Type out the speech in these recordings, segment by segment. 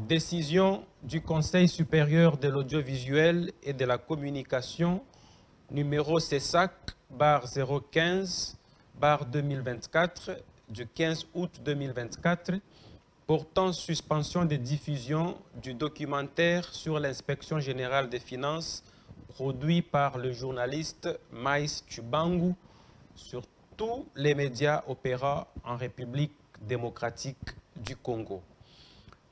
Décision du Conseil supérieur de l'audiovisuel et de la communication numéro CESAC/015/2024 du 15 août 2024 portant suspension de diffusion du documentaire sur l'inspection générale des finances produit par le journaliste Maïs Tshibangu sur tous les médias opérant en République démocratique du Congo.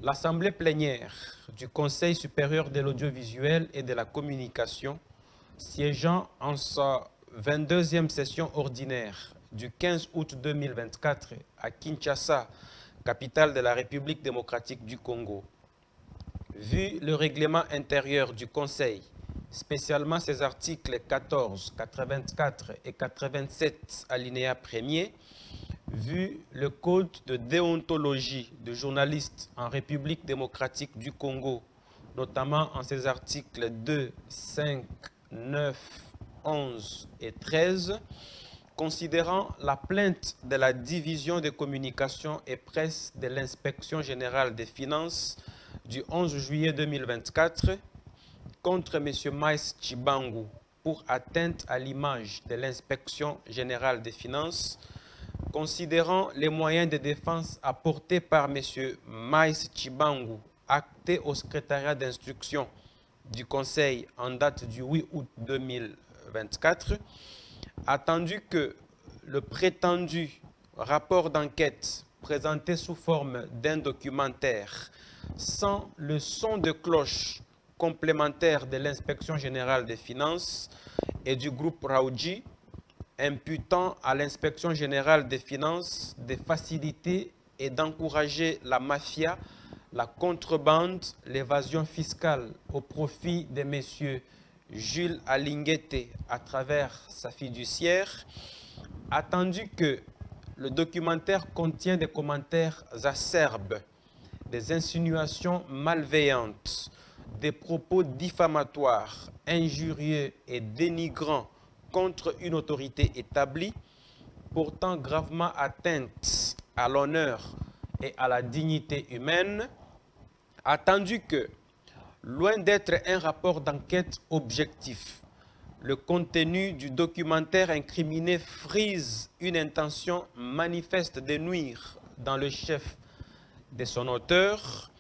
L'Assemblée plénière du Conseil supérieur de l'audiovisuel et de la communication, siégeant en sa 22e session ordinaire du 15 août 2024 à Kinshasa, capitale de la République démocratique du Congo, vu le règlement intérieur du Conseil, spécialement ses articles 14, 84 et 87 alinéa 1er, vu le code de déontologie de journalistes en République démocratique du Congo, notamment en ses articles 2, 5, 9, 11 et 13, considérant la plainte de la division de communication et presse de l'inspection générale des finances du 11 juillet 2024 contre M. Maïs Tshibangu pour atteinte à l'image de l'inspection générale des finances, considérant les moyens de défense apportés par M. Maïs Tshibangu, actés au secrétariat d'instruction du Conseil en date du 8 août 2024, attendu que le prétendu rapport d'enquête présenté sous forme d'un documentaire sans le son de cloche complémentaire de l'inspection générale des finances et du groupe Raoudji, imputant à l'inspection générale des finances de faciliter et d'encourager la mafia, la contrebande, l'évasion fiscale au profit de M. Jules Alinguete à travers sa fiduciaire, attendu que le documentaire contient des commentaires acerbes, des insinuations malveillantes, des propos diffamatoires, injurieux et dénigrants contre une autorité établie, portant gravement atteinte à l'honneur et à la dignité humaine, attendu que, loin d'être un rapport d'enquête objectif, le contenu du documentaire incriminé frise une intention manifeste de nuire dans le chef de son auteur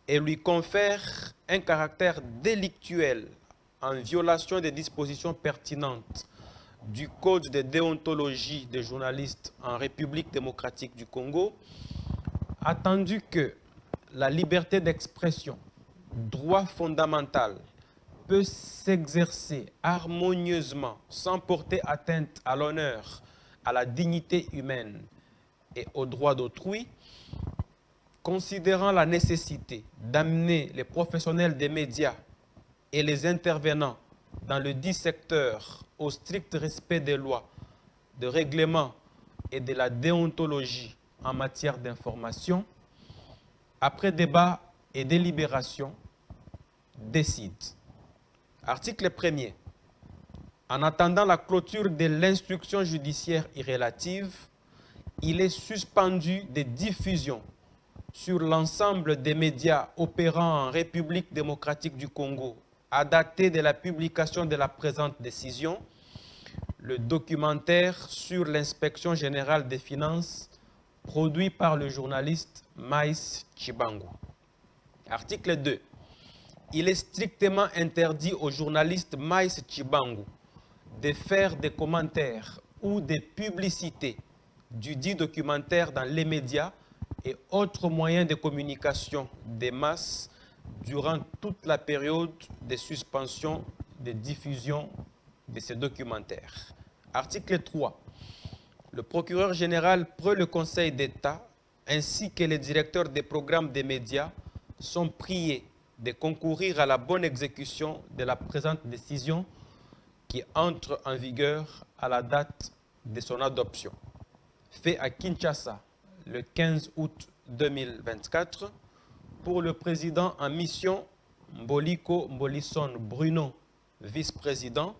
et lui confère un caractère délictuel en violation des dispositions pertinentes du Code de déontologie des journalistes en République démocratique du Congo, attendu que la liberté d'expression, droit fondamental, peut s'exercer harmonieusement sans porter atteinte à l'honneur, à la dignité humaine et aux droits d'autrui, considérant la nécessité d'amener les professionnels des médias et les intervenants dans le dit secteur au strict respect des lois, de règlements et de la déontologie en matière d'information, après débat et délibération, décide. Article 1er. En attendant la clôture de l'instruction judiciaire irrélative, il est suspendu de diffusion sur l'ensemble des médias opérant en République démocratique du Congo à dater de la publication de la présente décision, le documentaire sur l'inspection générale des finances produit par le journaliste Maïs Tshibangu. Article 2. Il est strictement interdit au journaliste Maïs Tshibangu de faire des commentaires ou des publicités du dit documentaire dans les médias et autres moyens de communication des masses durant toute la période de suspension de diffusion de ces documentaires. Article 3. Le procureur général près le Conseil d'État ainsi que les directeurs des programmes des médias sont priés de concourir à la bonne exécution de la présente décision qui entre en vigueur à la date de son adoption. Fait à Kinshasa le 15 août 2024 pour le président en mission Mboliko Mbolisson Bruno, vice-président,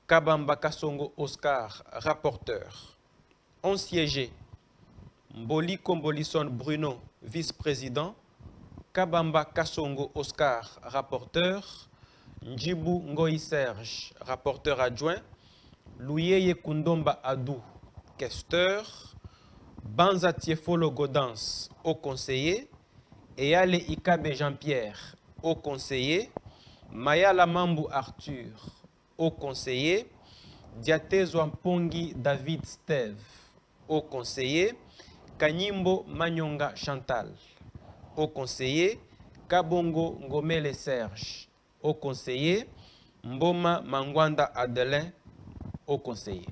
Kabamba Kasongo Oscar, rapporteur. Ont siégé Mboliko Mbolisson Bruno, vice-président, Kabamba Kassongo Oscar, rapporteur. Njibou Ngoï Serge, rapporteur adjoint. Louyeye Kundomba Adou, questeur. Banza Tiefolo Godans, au conseiller. Eyale Ikabe Jean-Pierre, au conseiller. Mayala Mambu Arthur, au conseiller. Diatezo Ampongi David Steve, au conseiller. Kanyimbo Manyonga Chantal, au conseiller. Kabongo Ngomele Serge, au conseiller. Mboma Mangwanda Adelin, au conseiller.